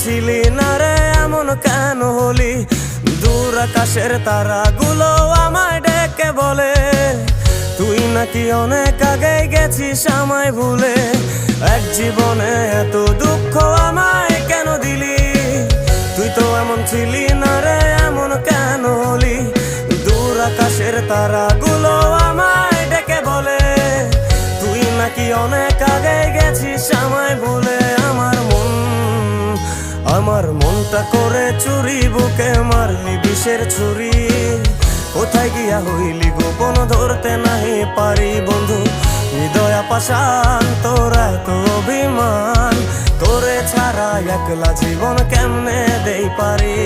ছিলি না রে এমন কেন হলি? দূর আকাশের তারাগুলো আমায় ডেকে বলে তুই নাকি অনেক আগে গেছিস আমায় ভুলে। এক জীবনে এত দুঃখ আমায় কেন দিলি? তুই তো এমন ছিলি না রে এমন কেন হলি? দূর আকাশের তারাগুলো আমায় ডেকে বলে তুই নাকি অনেক আগে গেছিস আমায় ভুলে। আমার মনটা করে চুরি, বুকে মারলি বিষের ছুরি। কোথায় গিয়া হইলি গোপন ধরতে নাহি পারি বন্ধু। হৃদয় পাষাণ তোর এত অভিমান, তোরে ছাড়া একলা জীবন কেমনে দেই পারি।